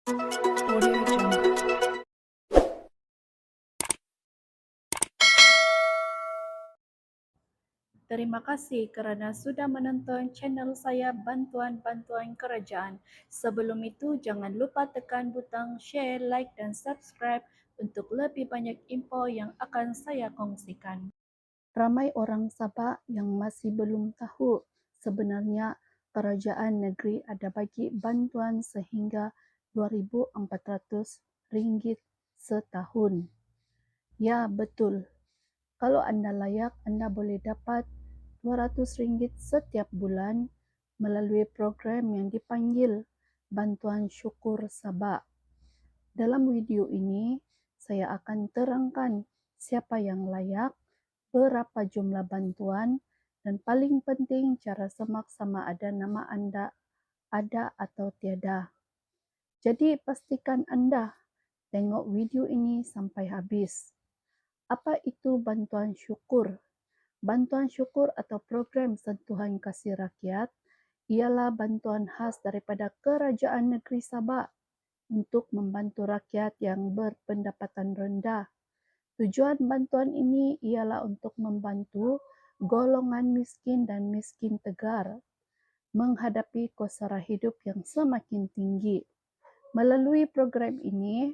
Audio Jungle. Terima kasih kerana sudah menonton channel saya Bantuan-Bantuan Kerajaan. Sebelum itu, jangan lupa tekan butang share, like dan subscribe untuk lebih banyak info yang akan saya kongsikan. Ramai orang Sabah yang masih belum tahu sebenarnya kerajaan negeri ada bagi bantuan sehingga RM2,400 setahun. Ya, betul. Kalau anda layak, anda boleh dapat RM200 setiap bulan melalui program yang dipanggil Bantuan Syukur Sabah. Dalam video ini, saya akan terangkan siapa yang layak, berapa jumlah bantuan, dan paling penting cara semak sama ada nama anda ada atau tiada. Jadi pastikan anda tengok video ini sampai habis. Apa itu bantuan syukur? Bantuan syukur atau program sentuhan kasih rakyat ialah bantuan khas daripada Kerajaan Negeri Sabah untuk membantu rakyat yang berpendapatan rendah. Tujuan bantuan ini ialah untuk membantu golongan miskin dan miskin tegar menghadapi kos sara hidup yang semakin tinggi. Melalui program ini,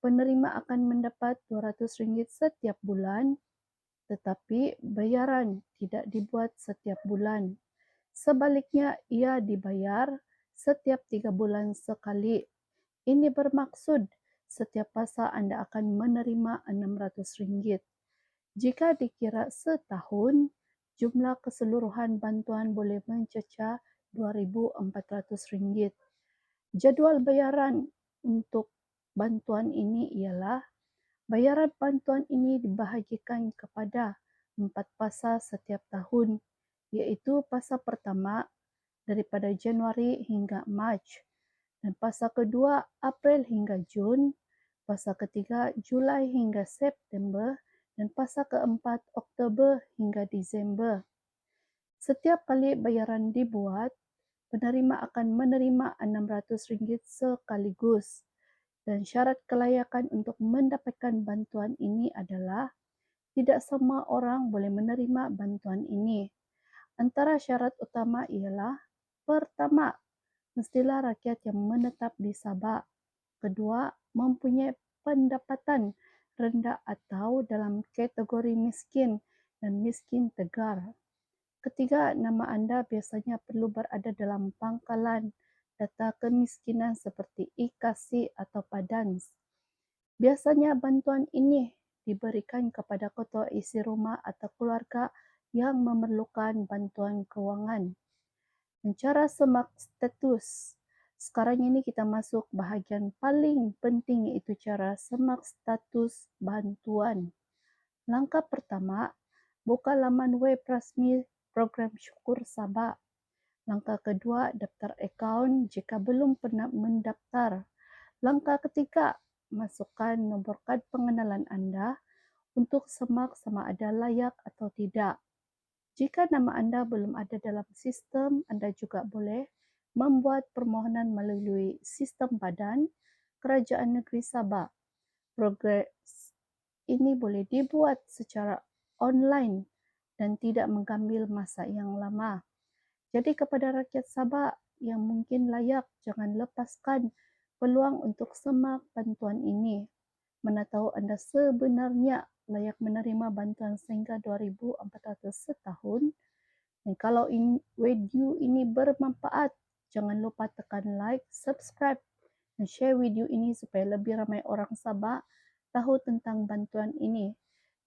penerima akan mendapat RM200 setiap bulan, tetapi bayaran tidak dibuat setiap bulan. Sebaliknya, ia dibayar setiap 3 bulan sekali. Ini bermaksud setiap masa anda akan menerima RM600. Jika dikira setahun, jumlah keseluruhan bantuan boleh mencecah RM2,400. Jadual bayaran untuk bantuan ini ialah bayaran bantuan ini dibahagikan kepada 4 fasa setiap tahun, iaitu fasa pertama daripada Januari hingga Mac, dan fasa kedua April hingga Jun, fasa ketiga Julai hingga September, dan fasa keempat Oktober hingga Disember. Setiap kali bayaran dibuat, penerima akan menerima RM600 sekaligus. Dan syarat kelayakan untuk mendapatkan bantuan ini adalah tidak semua orang boleh menerima bantuan ini. Antara syarat utama ialah pertama, mestilah rakyat yang menetap di Sabah. Kedua, mempunyai pendapatan rendah atau dalam kategori miskin dan miskin tegar. Ketiga, nama anda biasanya perlu berada dalam pangkalan data kemiskinan seperti IKC atau Padans. Biasanya bantuan ini diberikan kepada ketua isi rumah atau keluarga yang memerlukan bantuan kewangan. Dan cara semak status. Sekarang ini kita masuk bahagian paling penting, iaitu cara semak status bantuan. Langkah pertama, buka laman web rasmi Program Syukur Sabah. Langkah kedua, daftar akaun jika belum pernah mendaftar. Langkah ketiga, masukkan nombor kad pengenalan anda untuk semak sama ada layak atau tidak. Jika nama anda belum ada dalam sistem, anda juga boleh membuat permohonan melalui sistem badan Kerajaan Negeri Sabah. Progres ini boleh dibuat secara online dan tidak mengambil masa yang lama. Jadi kepada rakyat Sabah yang mungkin layak, jangan lepaskan peluang untuk semak bantuan ini. Mana tahu anda sebenarnya layak menerima bantuan sehingga RM2,400 setahun. Dan kalau video ini bermanfaat, jangan lupa tekan like, subscribe dan share video ini supaya lebih ramai orang Sabah tahu tentang bantuan ini.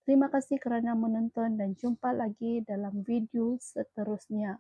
Terima kasih kerana menonton dan jumpa lagi dalam video seterusnya.